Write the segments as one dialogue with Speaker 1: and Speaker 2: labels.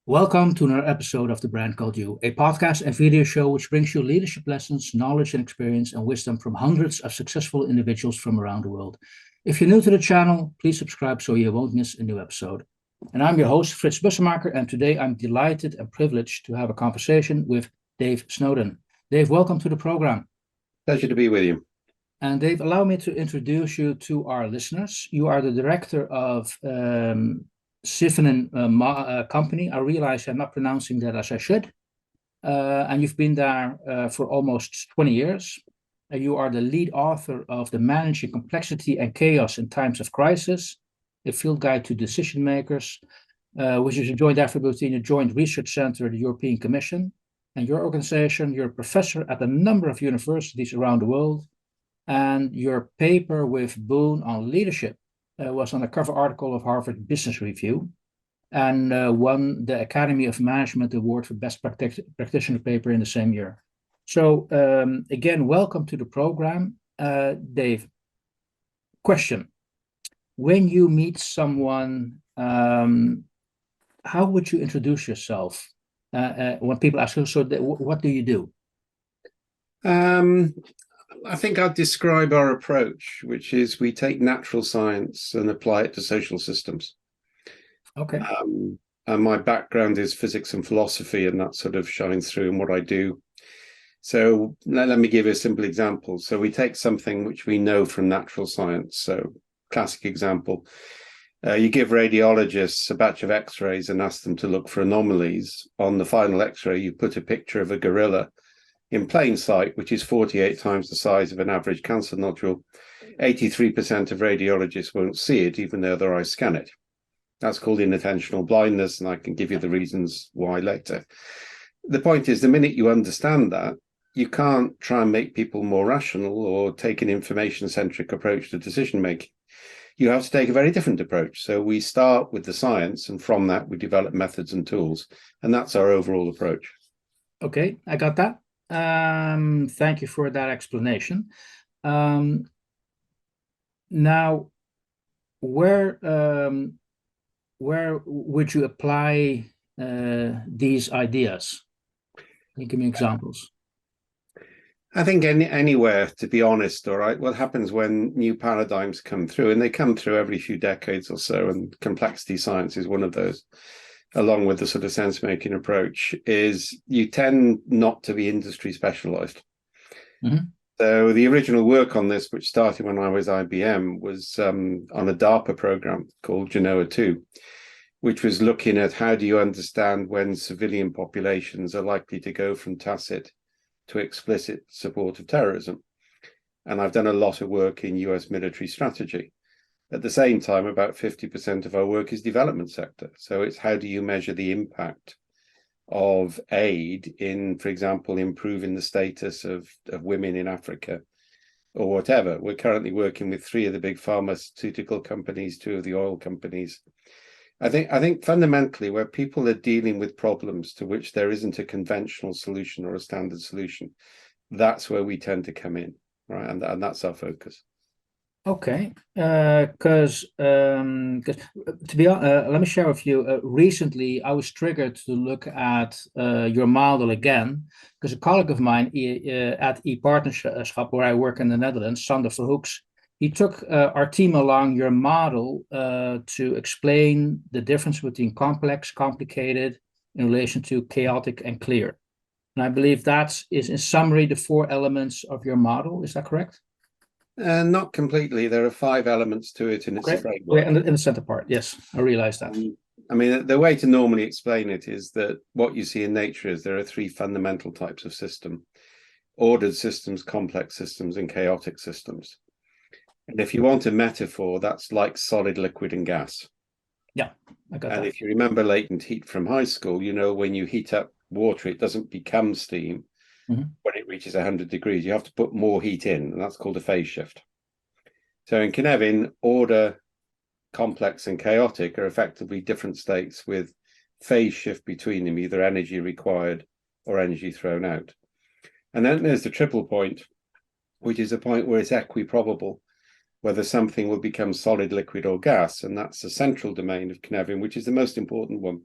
Speaker 1: Welcome to another episode of The Brand Called You, a podcast and video show which brings you leadership lessons, knowledge and experience and wisdom from hundreds of successful individuals from around the world. If you're new to the channel, please subscribe so you won't miss a new episode. And I'm your host, Frits Bussemaker, and today I'm delighted and privileged to have a conversation with Dave Snowden. Dave, welcome to the program.
Speaker 2: Pleasure to be with you.
Speaker 1: And Dave, allow me to introduce you to our listeners. You are the director of Cynefin company. I realize I'm not pronouncing that as I should. And you've been there for almost 20 years. You are the lead author of the Managing Complexity and Chaos in Times of Crisis, a field guide to decision makers, which is a joint effort between a joint research center, the European Commission, and your organization. You're a professor at a number of universities around the world. And your paper with Boone on leadership was on a cover article of Harvard Business Review and won the Academy of Management Award for Best Practitioner paper in the same year. So again, welcome to the program. Dave, question. When you meet someone, how would you introduce yourself? When people ask you, so what do you do?
Speaker 2: I think I'd describe our approach, which is we take natural science and apply it to social systems.
Speaker 1: Okay.
Speaker 2: And my background is physics and philosophy, and that sort of shines through in what I do. So let me give you a simple example. So we take something which we know from natural science. So classic example, you give radiologists a batch of x-rays and ask them to look for anomalies. On the final x-ray, you put a picture of a gorilla in plain sight, which is 48 times the size of an average cancer nodule. 83% of radiologists won't see it, even though their eyes scan it. That's called inattentional blindness, and I can give you the reasons why later. The point is, the minute you understand that, you can't try and make people more rational or take an information-centric approach to decision-making. You have to take a very different approach. So we start with the science, and from that, we develop methods and tools. And that's our overall approach.
Speaker 1: Okay, I got that. Thank you for that explanation. Now, where would you apply these ideas? Can you give me examples?
Speaker 2: I think anywhere, to be honest, all right, what happens when new paradigms come through, and they come through every few decades or so, and complexity science is one of those, along with the sort of sense-making approach, is you tend not to be industry specialized. Mm-hmm. So the original work on this, which started when I was IBM, was on a DARPA program called Genoa 2, which was looking at how do you understand when civilian populations are likely to go from tacit to explicit support of terrorism. And I've done a lot of work in US military strategy. At the same time, about 50% of our work is development sector. So it's how do you measure the impact of aid in, for example, improving the status of women in Africa or whatever. We're currently working with 3 of the big pharmaceutical companies, 2 of the oil companies. I think fundamentally where people are dealing with problems to which there isn't a conventional solution or a standard solution, that's where we tend to come in, right? And that's our focus.
Speaker 1: Okay, because to be honest, let me share with you. Recently, I was triggered to look at your model again, because a colleague of mine at ePartnership, where I work in the Netherlands, Sander Verhoeks, he took our team along your model to explain the difference between complex, complicated, in relation to chaotic and clear. And I believe that is, in summary, the 4 elements of your model. Is that correct?
Speaker 2: Not completely. There are 5 elements to it, and it's a framework.
Speaker 1: In the center part, yes, I realize that.
Speaker 2: I mean, the way to normally explain it is that what you see in nature is there are 3 fundamental types of system: ordered systems, complex systems, and chaotic systems. And if you want a metaphor, that's like solid, liquid, and gas.
Speaker 1: Yeah, I got that.
Speaker 2: And if you remember latent heat from high school, you know, when you heat up water, it doesn't become steam. Mm-hmm. When it reaches 100 degrees, you have to put more heat in, and that's called a phase shift. So in Cynefin, order, complex, and chaotic are effectively different states with phase shift between them, either energy required or energy thrown out. And then there's the triple point, which is a point where it's equiprobable whether something will become solid, liquid, or gas, and that's the central domain of Cynefin, which is the most important one.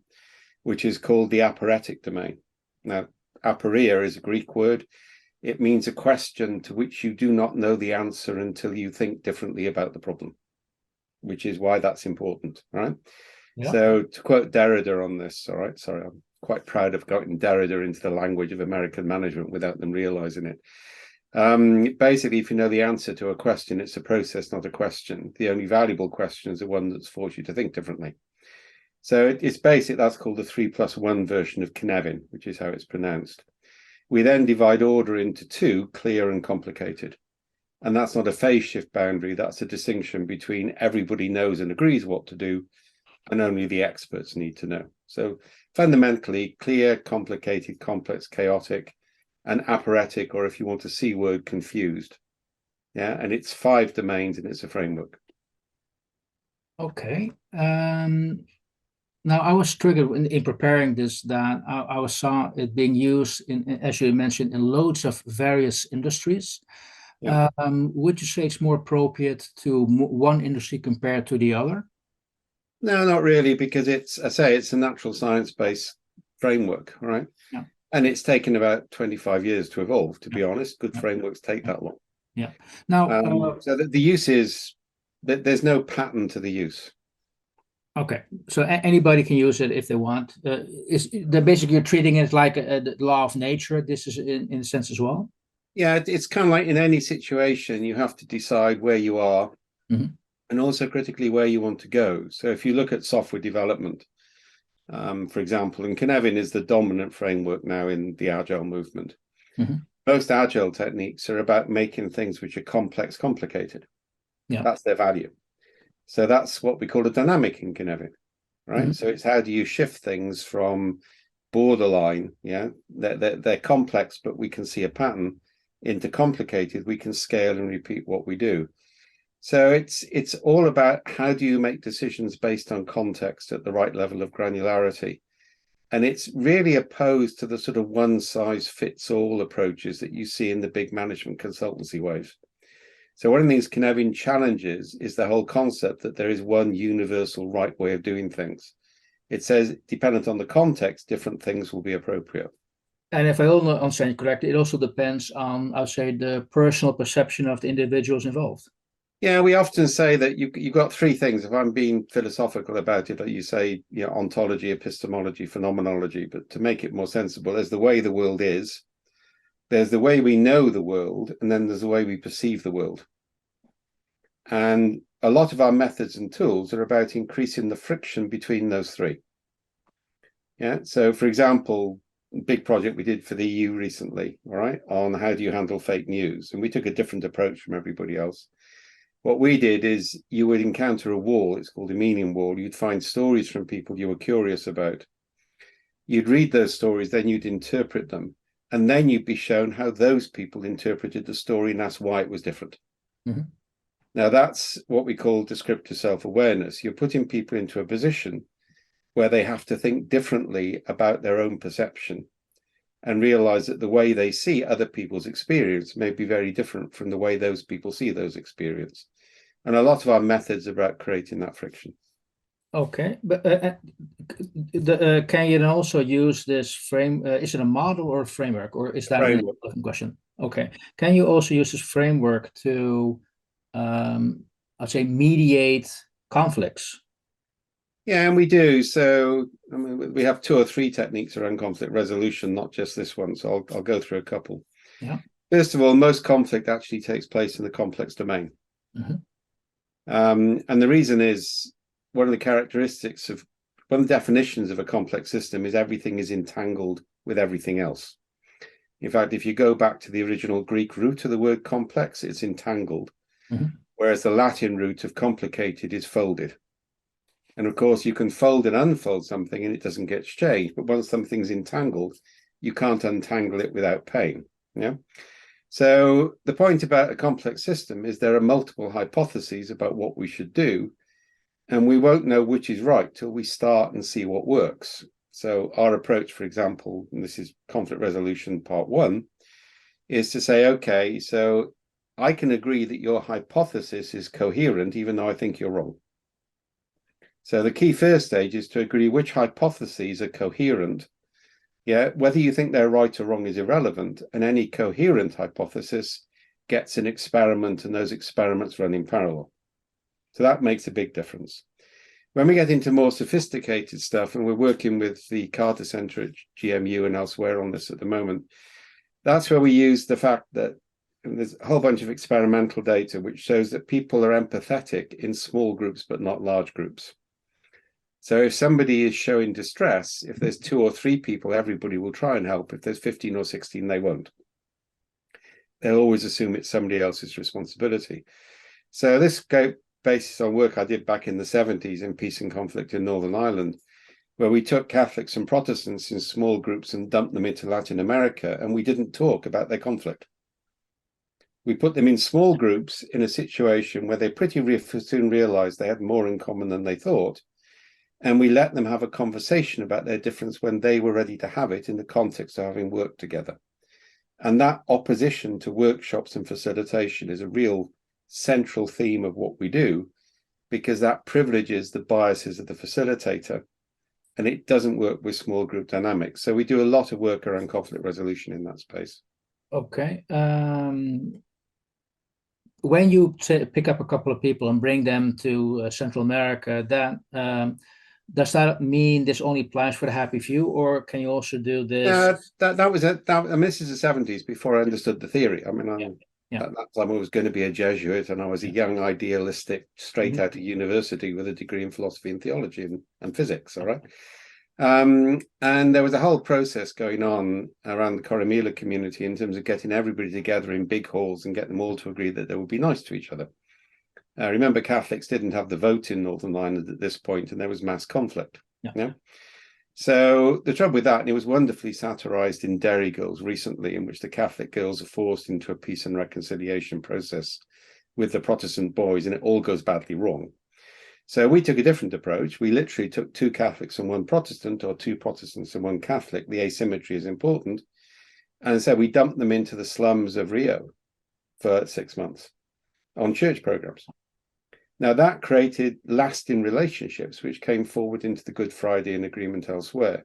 Speaker 2: which is called the aporetic domain. Now, aporia is a Greek word. It means a question to which you do not know the answer until you think differently about the problem, which is why that's important, right? Yeah. So to quote Derrida on this, all right, sorry, I'm quite proud of getting Derrida into the language of American management without them realizing it. Basically, if you know the answer to a question, it's a process, not a question. The only valuable question is the one that's forced you to think differently. So it's basic. That's called the 3+1 version of Cynefin, which is how it's pronounced. We then divide order into two, clear and complicated. And that's not a phase shift boundary. That's a distinction between everybody knows and agrees what to do, and only the experts need to know. So fundamentally, clear, complicated, complex, chaotic, and aporetic, or if you want a C word, confused. Yeah, and it's 5 domains and it's a framework.
Speaker 1: Okay. Now, I was triggered in preparing this that I saw it being used in, as you mentioned, in loads of various industries. Yeah. Would you say it's more appropriate to one industry compared to the other?
Speaker 2: No, not really, because it's a natural science-based framework, right? Yeah. And it's taken about 25 years to evolve, to be honest. Good frameworks take that long.
Speaker 1: Yeah. Now,
Speaker 2: so the use is that there's no pattern to the use.
Speaker 1: Okay, so anybody can use it if they want. Is that basically you're treating it like the law of nature? This is in a sense as well.
Speaker 2: Yeah, it's kind of like in any situation, you have to decide where you are, and also critically where you want to go. So if you look at software development, for example, and Cynefin is the dominant framework now in the Agile movement. Most Agile techniques are about making things which are complex, complicated. Yeah, that's their value. So that's what we call a dynamic in Cynefin, right? So it's how do you shift things from borderline, yeah, they're complex, but we can see a pattern, into complicated, we can scale and repeat what we do. So it's all about how do you make decisions based on context at the right level of granularity. And it's really opposed to the sort of one-size-fits-all approaches that you see in the big management consultancy waves. So one of the things Cynefin challenges is the whole concept that there is one universal right way of doing things. It says, dependent on the context, different things will be appropriate.
Speaker 1: And if I understand correctly, it also depends on, I'd say, the personal perception of the individuals involved.
Speaker 2: Yeah, we often say that you've got 3 things. If I'm being philosophical about it, you say, you know, ontology, epistemology, phenomenology. But to make it more sensible, there's the way the world is, there's the way we know the world, and then there's the way we perceive the world. And a lot of our methods and tools are about increasing the friction between those 3. Yeah. So, for example, big project we did for the EU recently, all right, on how do you handle fake news, and we took a different approach from everybody else. What we did is you would encounter a wall, it's called a meaning wall. You'd find stories from people you were curious about. You'd read those stories, then you'd interpret them, and then you'd be shown how those people interpreted the story, and that's why it was different. Now, that's what we call descriptive self-awareness. You're putting people into a position where they have to think differently about their own perception and realize that the way they see other people's experience may be very different from the way those people see those experiences. And a lot of our methods are about creating that friction.
Speaker 1: Okay, but can you then also use this frame? Is it a model or a framework, or is that a different question? Okay, can you also use this framework to, I'd say, mediate conflicts?
Speaker 2: Yeah, and we do. So I mean, we have 2 or 3 techniques around conflict resolution, not just this one. So I'll go through a couple. Yeah. First of all, most conflict actually takes place in the complex domain. And the reason is, one of the characteristics of, one of the definitions of a complex system is everything is entangled with everything else. In fact, if you go back to the original Greek root of the word complex, it's entangled. Whereas the Latin root of complicated is folded. And of course, you can fold and unfold something and it doesn't get changed. But once something's entangled, you can't untangle it without pain. Yeah. So the point about a complex system is there are multiple hypotheses about what we should do. And we won't know which is right till we start and see what works. So our approach, for example, and this is conflict resolution part 1, is to say, okay, so I can agree that your hypothesis is coherent, even though I think you're wrong. So the key first stage is to agree which hypotheses are coherent. Yeah, whether you think they're right or wrong is irrelevant, and any coherent hypothesis gets an experiment, and those experiments run in parallel. So that makes a big difference. When we get into more sophisticated stuff, and we're working with the Carter Center at GMU and elsewhere on this at the moment, that's where we use the fact that there's a whole bunch of experimental data which shows that people are empathetic in small groups, but not large groups. So if somebody is showing distress, if there's 2 or 3 people, everybody will try and help. If there's 15 or 16, they won't. They'll always assume it's somebody else's responsibility. So this basis on work I did back in the 70s in peace and conflict in Northern Ireland, where we took Catholics and Protestants in small groups and dumped them into Latin America, and we didn't talk about their conflict. We put them in small groups in a situation where they pretty soon realized they had more in common than they thought. And we let them have a conversation about their difference when they were ready to have it in the context of having worked together. And that opposition to workshops and facilitation is a real central theme of what we do, because that privileges the biases of the facilitator, and it doesn't work with small group dynamics. So we do a lot of work around conflict resolution in that space.
Speaker 1: Okay. When you pick up a couple of people and bring them to Central America, that does that mean this only applies for the happy few, or can you also do this?
Speaker 2: That was it. I mean, this is the 70s before I understood the theory. I mean, at that time I was going to be a Jesuit, and I was a young idealistic, straight out of university with a degree in philosophy and theology and physics. All right. And there was a whole process going on around the Coromila community in terms of getting everybody together in big halls and get them all to agree that they would be nice to each other. Remember, Catholics didn't have the vote in Northern Ireland at this point, and there was mass conflict. Yeah. So the trouble with that, and it was wonderfully satirized in Derry Girls recently, in which the Catholic girls are forced into a peace and reconciliation process with the Protestant boys, and it all goes badly wrong. So we took a different approach. We literally took 2 Catholics and 1 Protestant, or 2 Protestants and 1 Catholic. The asymmetry is important. And so we dumped them into the slums of Rio for 6 months on church programs. Now that created lasting relationships, which came forward into the Good Friday and agreement elsewhere.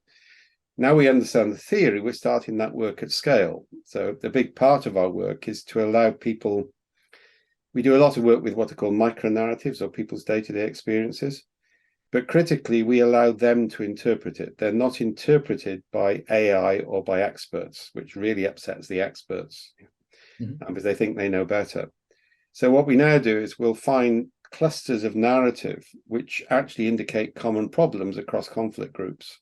Speaker 2: Now we understand the theory, we're starting that work at scale. So the big part of our work is to allow people. We do a lot of work with what are called micro-narratives, or people's day-to-day experiences. But critically, we allow them to interpret it. They're not interpreted by AI or by experts, which really upsets the experts because they think they know better. So what we now do is we'll find clusters of narrative which actually indicate common problems across conflict groups.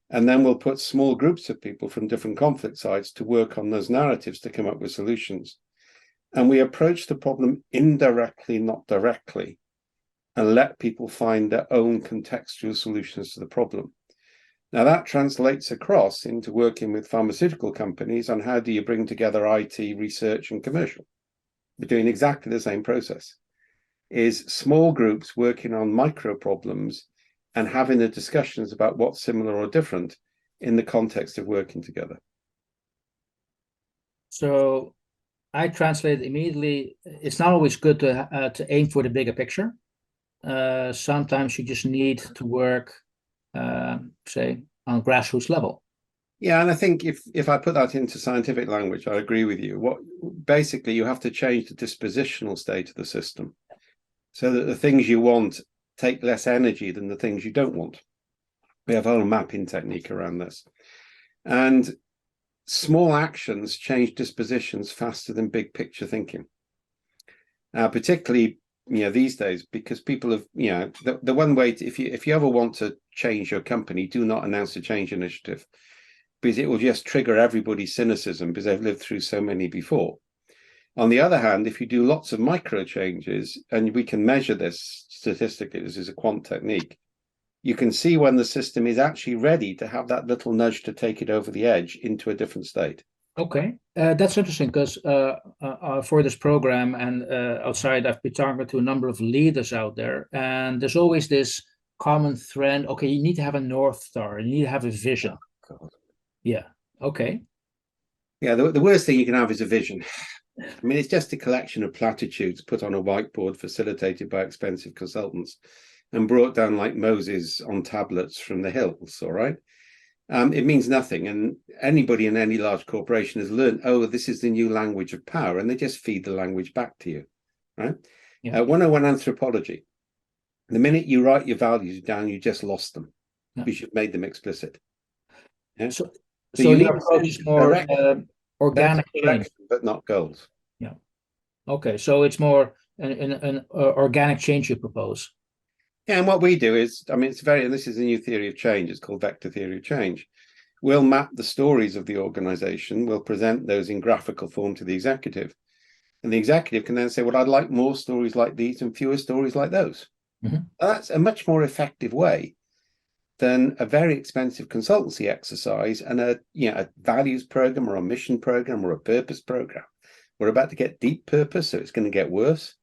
Speaker 2: And then we'll put small groups of people from different conflict sides to work on those narratives to come up with solutions. And we approach the problem indirectly, not directly, and let people find their own contextual solutions to the problem. Now that translates across into working with pharmaceutical companies on how do you bring together IT, research, and commercial. We're doing exactly the same process. Is small groups working on micro problems and having the discussions about what's similar or different in the context of working together.
Speaker 1: So I translate immediately. It's not always good to aim for the bigger picture. Sometimes you just need to work, say, on grassroots level.
Speaker 2: Yeah, and I think if I put that into scientific language, I agree with you. What basically you have to change the dispositional state of the system, so that the things you want take less energy than the things you don't want. We have a whole mapping technique around this. And small actions change dispositions faster than big picture thinking. Particularly, these days, because people have, the one way to, if you ever want to change your company, do not announce a change initiative, because it will just trigger everybody's cynicism because they've lived through so many before. On the other hand, if you do lots of micro changes, and we can measure this statistically, this is a quant technique, you can see when the system is actually ready to have that little nudge to take it over the edge into a different state.
Speaker 1: Okay, that's interesting, because for this program and outside, I've been talking to a number of leaders out there, and there's always this common thread. Okay, you need to have a North Star, you need to have a vision. Oh, God. Yeah, okay.
Speaker 2: Yeah, the worst thing you can have is a vision. I mean, it's just a collection of platitudes put on a whiteboard facilitated by expensive consultants. and brought down like Moses on tablets from the hills, all right? It means nothing. And anybody in any large corporation has learned, oh, this is the new language of power, and they just feed the language back to you, right? Yeah. 101 anthropology. The minute you write your values down, you just lost them. Yeah. You should have made them explicit. Yeah?
Speaker 1: So your approach is more organic change,
Speaker 2: but not goals.
Speaker 1: Yeah. Okay, so it's more an organic change you propose.
Speaker 2: Yeah, and what we do is, I mean, and this is a new theory of change. It's called vector theory of change. We'll map the stories of the organization. We'll present those in graphical form to the executive. And the executive can then say, well, I'd like more stories like these and fewer stories like those. Mm-hmm. That's a much more effective way than a very expensive consultancy exercise and a values program or a mission program or a purpose program. We're about to get deep purpose, so it's going to get worse.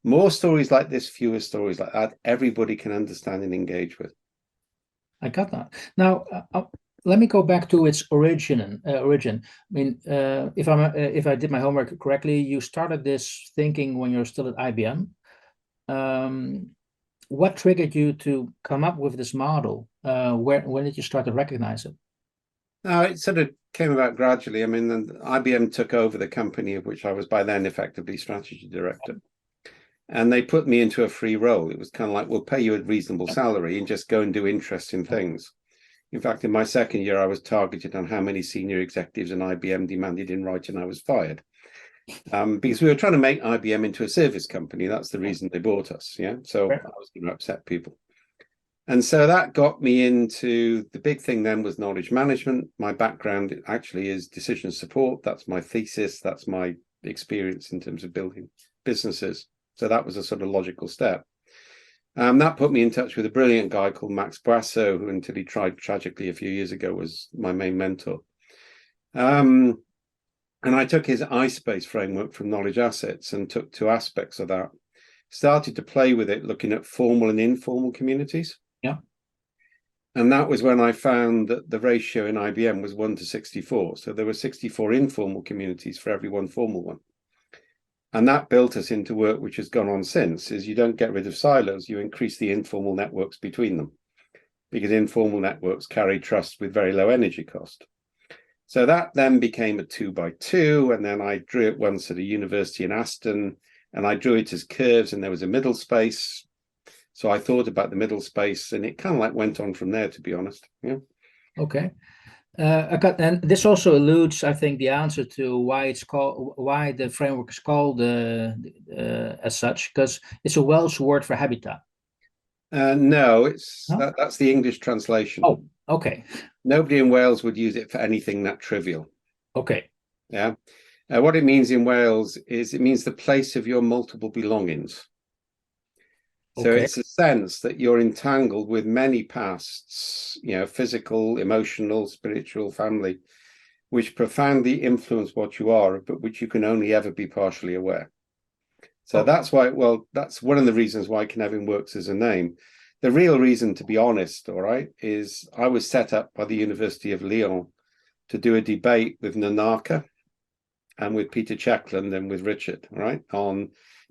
Speaker 2: More stories like this, fewer stories like that, everybody can understand and engage with.
Speaker 1: I got that. Now, let me go back to its origin. I mean, if I did my homework correctly, you started this thinking when you're still at IBM. What triggered you to come up with this model? When did you start to recognize it?
Speaker 2: It sort of came about gradually. I mean, IBM took over the company of which I was by then effectively strategy director. And they put me into a free role. It was kind of like, we'll pay you a reasonable salary and just go and do interesting things. In fact, in my second year, I was targeted on how many senior executives in IBM demanded in writing I was fired. Because we were trying to make IBM into a service company. That's the reason they bought us. Yeah. So I was going to upset people. And so that got me into the big thing then was knowledge management. My background actually is decision support. That's my thesis. That's my experience in terms of building businesses. So that was a sort of logical step. That put me in touch with a brilliant guy called Max Boisseau, who until he tried tragically a few years ago was my main mentor. And I took his iSpace framework from Knowledge Assets and took two aspects of that. Started to play with it, looking at formal and informal communities.
Speaker 1: Yeah.
Speaker 2: And that was when I found that the ratio in IBM was 1 to 64. So there were 64 informal communities for every one formal one. And that built us into work which has gone on since, is you don't get rid of silos, you increase the informal networks between them, because informal networks carry trust with very low energy cost. So that then became a 2x2, and then I drew it once at a university in Aston, and I drew it as curves, and there was a middle space. So I thought about the middle space, and it kind of like went on from there, to be honest. Yeah.
Speaker 1: Okay. And this also alludes, I think, the answer to why the framework is called as such, because it's a Welsh word for habitat.
Speaker 2: No, that's the English translation.
Speaker 1: Oh, okay.
Speaker 2: Nobody in Wales would use it for anything that trivial.
Speaker 1: Okay.
Speaker 2: Yeah. What it means in Wales is it means the place of your multiple belongings. So it's a sense that you're entangled with many pasts, physical, emotional, spiritual, family, which profoundly influence what you are, but which you can only ever be partially aware. So that's why, that's one of the reasons why Cynefin works as a name. The real reason, to be honest, all right, is I was set up by the University of Lyon to do a debate with Nanaka and with Peter Checkland and with Richard, all right,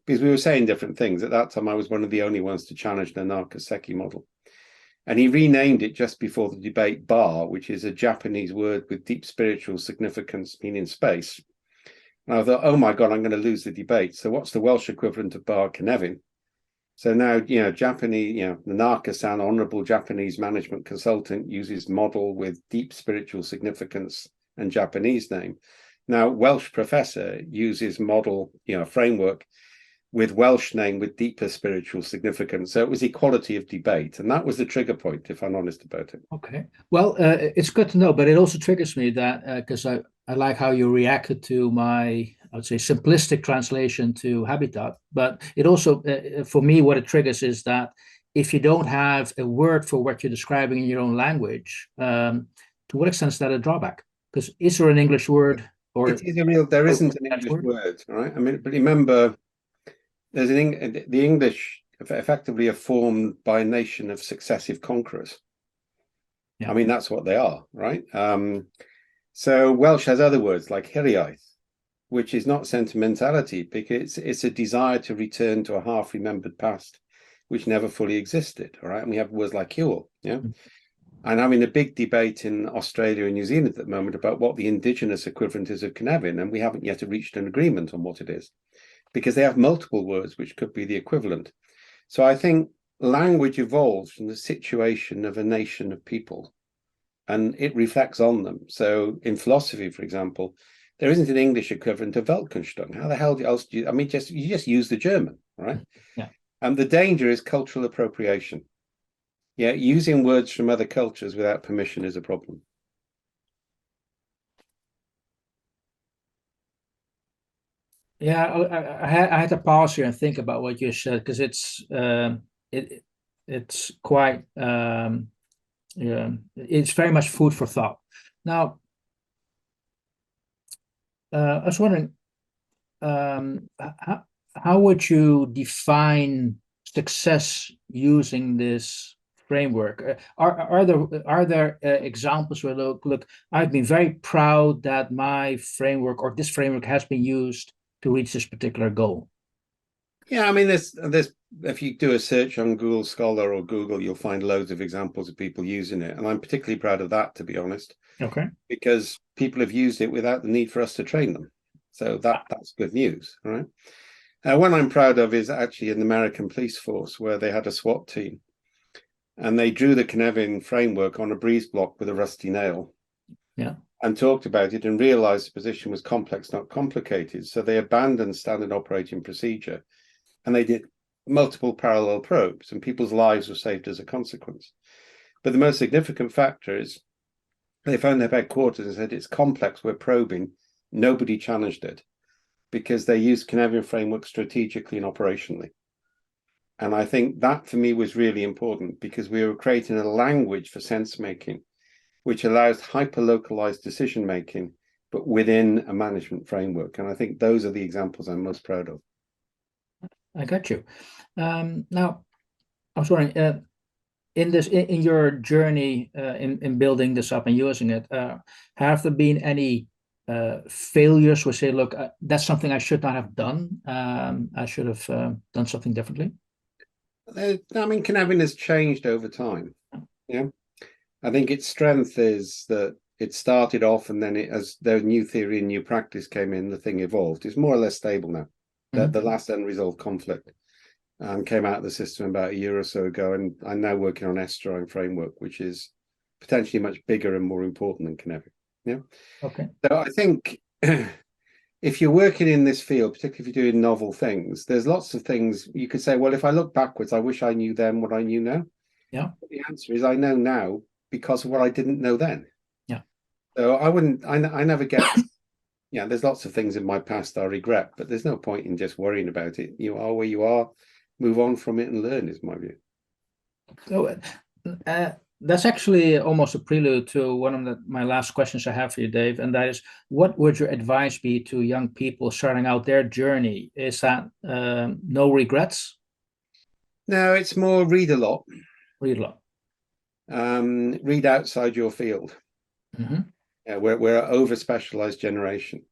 Speaker 2: because we were saying different things. At that time, I was one of the only ones to challenge Nanaka's Seki model. And he renamed it just before the debate Bar, which is a Japanese word with deep spiritual significance, meaning space. And I thought, oh my God, I'm going to lose the debate. So what's the Welsh equivalent of Bar Cynefin? So now, Japanese, Nanaka-san, honorable Japanese management consultant, uses model with deep spiritual significance and Japanese name. Now, Welsh professor uses model, framework with Welsh name with deeper spiritual significance. So it was equality of debate. And that was the trigger point, if I'm honest about it.
Speaker 1: Okay. Well, it's good to know, but it also triggers me that, because I like how you reacted to my, I would say, simplistic translation to habitat. But it also, for me, what it triggers is that if you don't have a word for what you're describing in your own language, to what extent is that a drawback? Because is there an English word? Or
Speaker 2: there isn't an English word, right? I mean, but remember, there's the English effectively are formed by a nation of successive conquerors. Yeah. I mean, that's what they are, right? So Welsh has other words like hiriaeth, which is not sentimentality, because it's a desire to return to a half-remembered past, which never fully existed. All right. And we have words like cure. Yeah. And having a big debate in Australia and New Zealand at the moment about what the indigenous equivalent is of Cynefin, and we haven't yet reached an agreement on what it is, because they have multiple words which could be the equivalent. So I think language evolves from the situation of a nation of people, and it reflects on them. So in philosophy, for example, there isn't an English equivalent of Weltanschauung. How the hell else do you? I mean, you just use the German, right?
Speaker 1: Yeah.
Speaker 2: And the danger is cultural appropriation. Yeah, using words from other cultures without permission is a problem.
Speaker 1: Yeah, I had to pause here and think about what you said, because it's quite yeah, it's very much food for thought. Now, I was wondering, how would you define success using this framework? Are there examples where look, I've been very proud that my framework or this framework has been used to reach this particular goal?
Speaker 2: Yeah, I mean, there's if you do a search on Google Scholar or Google, you'll find loads of examples of people using it, and I'm particularly proud of that, to be honest.
Speaker 1: Okay.
Speaker 2: Because people have used it without the need for us to train them, so that's good news, right? One I'm proud of is actually an American police force where they had a SWAT team, and they drew the Cynefin framework on a breeze block with a rusty nail.
Speaker 1: Yeah.
Speaker 2: And talked about it and realized the position was complex, not complicated. So they abandoned standard operating procedure and they did multiple parallel probes, and people's lives were saved as a consequence. But the most significant factor is they found their headquarters and said, it's complex, we're probing. Nobody challenged it because they used Cynefin framework strategically and operationally. And I think that for me was really important, because we were creating a language for sense making, which allows hyper-localized decision-making, but within a management framework. And I think those are the examples I'm most proud of.
Speaker 1: I got you. Now, I was wondering, in your journey in building this up and using it, have there been any failures where say, look, that's something I should not have done. I should have done something differently?
Speaker 2: I mean, Cynefin has changed over time. Yeah. I think its strength is that it started off, and then as the new theory and new practice came in, the thing evolved. It's more or less stable now. Mm-hmm. The last unresolved conflict came out of the system about a year or so ago, and I'm now working on S-drawing framework, which is potentially much bigger and more important than Cynefin. Yeah.
Speaker 1: Okay.
Speaker 2: So I think if you're working in this field, particularly if you're doing novel things, there's lots of things you could say, well, if I look backwards, I wish I knew then what I knew now.
Speaker 1: Yeah.
Speaker 2: But the answer is I know now because of what I didn't know then.
Speaker 1: Yeah.
Speaker 2: So I never get, yeah, there's lots of things in my past I regret, but there's no point in just worrying about it. You are where you are, move on from it and learn, is my view.
Speaker 1: So that's actually almost a prelude to one of my last questions I have for you, Dave, and that is, what would your advice be to young people starting out their journey? Is that no regrets?
Speaker 2: No, it's more read a lot.
Speaker 1: Read a lot.
Speaker 2: Read outside your field.
Speaker 1: Mm-hmm.
Speaker 2: Yeah, we're an over-specialized generation.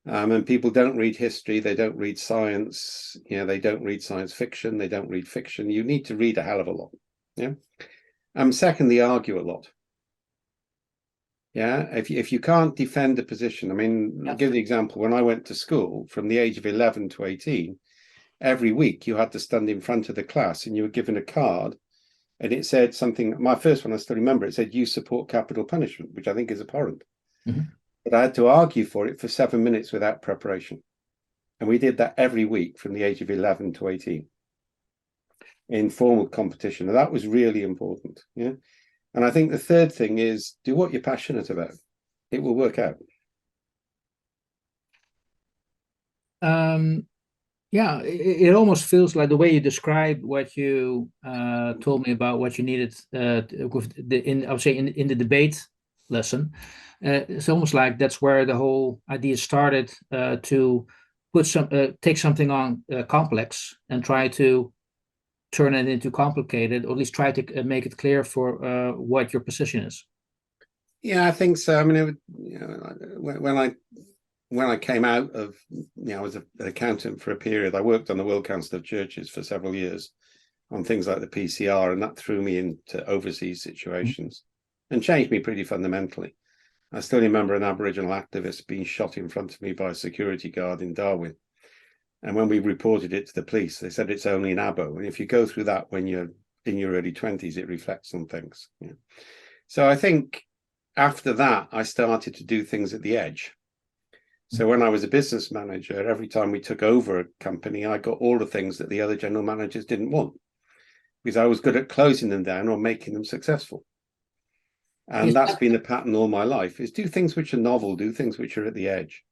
Speaker 2: And people don't read history, they don't read science, they don't read science fiction, they don't read fiction. You need to read a hell of a lot. Yeah. Secondly, argue a lot. Yeah. If you can't defend a position, I mean, I'll give the example. When I went to school from the age of 11 to 18, every week you had to stand in front of the class and you were given a card. And it said something, my first one, I still remember, it said, you support capital punishment, which I think is abhorrent. Mm-hmm. But I had to argue for it for 7 minutes without preparation. And we did that every week from the age of 11 to 18 in formal competition. And that was really important. Yeah. And I think the third thing is do what you're passionate about. It will work out.
Speaker 1: Yeah, it almost feels like the way you described what you told me about what you needed with I would say in the debate lesson. It's almost like that's where the whole idea started, to take something on complex and try to turn it into complicated, or at least try to make it clear for what your position is.
Speaker 2: Yeah, I think so. I mean, when I came out of, I was an accountant for a period. I worked on the World Council of Churches for several years, on things like the PCR, and that threw me into overseas situations and changed me pretty fundamentally. I still remember an Aboriginal activist being shot in front of me by a security guard in Darwin. And when we reported it to the police, they said it's only an abo. And if you go through that when you're in your early 20s, it reflects on things. Yeah. So I think after that, I started to do things at the edge. So when I was a business manager, every time we took over a company, I got all the things that the other general managers didn't want, because I was good at closing them down or making them successful. And that's been a pattern all my life, is do things which are novel, do things which are at the edge.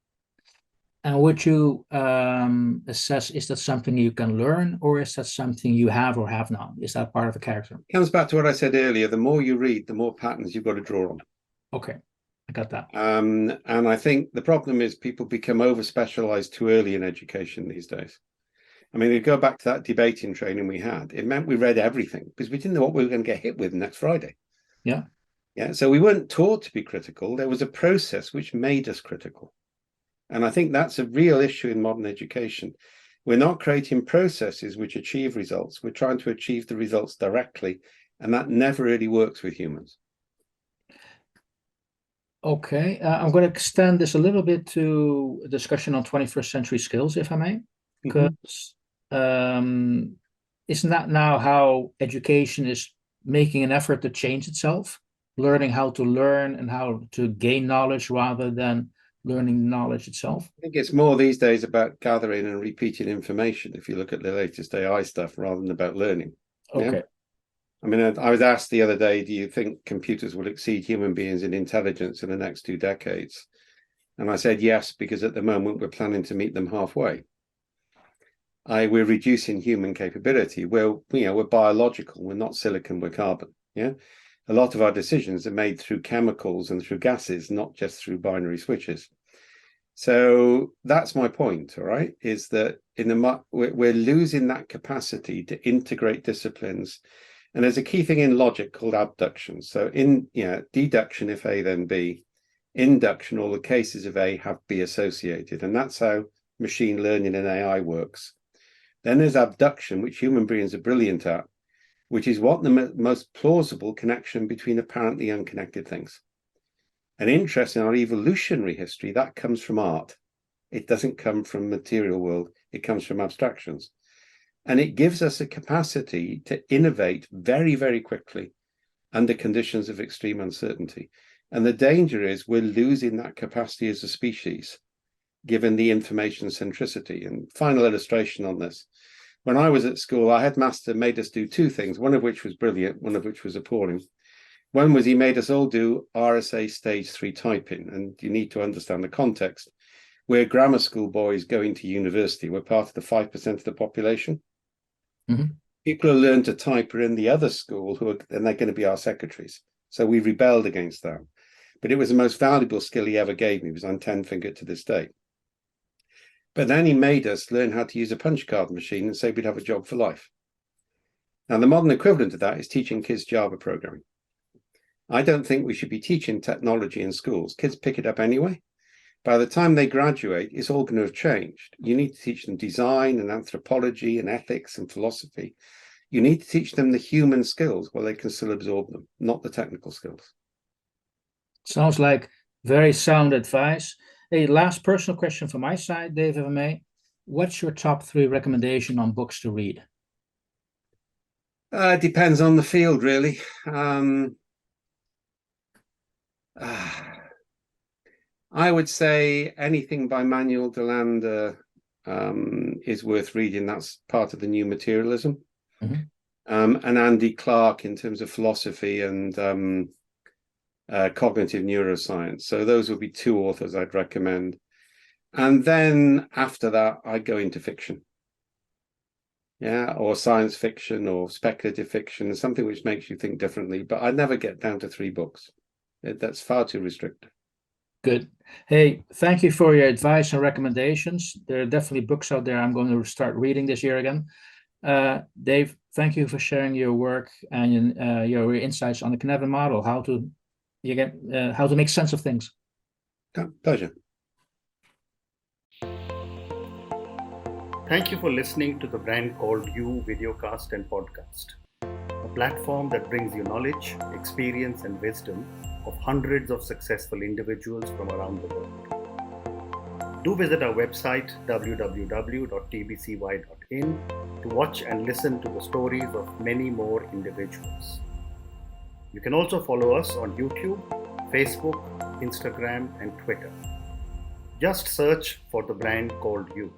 Speaker 1: And would you assess, is that something you can learn, or is that something you have or have not? Is that part of a character?
Speaker 2: It comes back to what I said earlier. The more you read, the more patterns you've got to draw on.
Speaker 1: Okay, I got that.
Speaker 2: And I think the problem is people become over-specialized too early in education these days. I mean, you go back to that debating training we had, it meant we read everything because we didn't know what we were going to get hit with next Friday.
Speaker 1: Yeah.
Speaker 2: Yeah. So we weren't taught to be critical. There was a process which made us critical. And I think that's a real issue in modern education. We're not creating processes which achieve results. We're trying to achieve the results directly. And that never really works with humans.
Speaker 1: Okay, I'm going to extend this a little bit to a discussion on 21st century skills, if I may, because isn't that now how education is making an effort to change itself, learning how to learn and how to gain knowledge rather than learning knowledge itself?
Speaker 2: I think it's more these days about gathering and repeating information, if you look at the latest AI stuff, rather than about learning.
Speaker 1: Okay.
Speaker 2: Yeah? I mean, I was asked the other day, do you think computers will exceed human beings in intelligence in the next 2 decades? And I said yes, because at the moment we're planning to meet them halfway. We're reducing human capability. We're biological. We're not silicon, we're carbon. Yeah. A lot of our decisions are made through chemicals and through gases, not just through binary switches. So that's my point, all right, is that we're losing that capacity to integrate disciplines. And there's a key thing in logic called abduction. So in deduction, if A, then B, induction, all the cases of A have B associated. And that's how machine learning and AI works. Then there's abduction, which human beings are brilliant at, which is what the most plausible connection between apparently unconnected things. An interest in our evolutionary history, that comes from art. It doesn't come from material world. It comes from abstractions. And it gives us a capacity to innovate very, very quickly under conditions of extreme uncertainty. And the danger is we're losing that capacity as a species, given the information centricity. And final illustration on this. When I was at school, our headmaster made us do 2 things, one of which was brilliant, one of which was appalling. One was he made us all do RSA stage 3 typing. And you need to understand the context. We're grammar school boys going to university. We're part of the 5% of the population. Mm-hmm. People who learn to type are in the other school, and they're going to be our secretaries. So we rebelled against that. But it was the most valuable skill he ever gave me, because I'm 10-fingered to this day. But then he made us learn how to use a punch card machine and say we'd have a job for life. Now, the modern equivalent of that is teaching kids Java programming. I don't think we should be teaching technology in schools. Kids pick it up anyway. By the time they graduate, it's all going to have changed. You need to teach them design and anthropology and ethics and philosophy. You need to teach them the human skills while they can still absorb them, not the technical skills.
Speaker 1: Sounds like very sound advice. A last personal question from my side, Dave, if I may. What's your top 3 recommendation on books to read?
Speaker 2: It depends on the field, really. I would say anything by Manuel de Landa is worth reading. That's part of the new materialism. Mm-hmm. And Andy Clark in terms of philosophy and cognitive neuroscience. So those would be 2 authors I'd recommend. And then after that, I'd go into fiction. Yeah, or science fiction or speculative fiction, something which makes you think differently. But I'd never get down to 3 books. That's far too restrictive.
Speaker 1: Good. Hey, thank you for your advice and recommendations. There are definitely books out there I'm going to start reading this year again. Dave, thank you for sharing your work and your insights on the Cynefin model, how to make sense of things.
Speaker 2: Pleasure.
Speaker 3: Thank you for listening to the Brand Called You videocast and podcast, a platform that brings you knowledge, experience, and wisdom of hundreds of successful individuals from around the world. Do visit our website www.tbcy.in to watch and listen to the stories of many more individuals. You can also follow us on YouTube, Facebook, Instagram, and Twitter. Just search for the Brand Called You.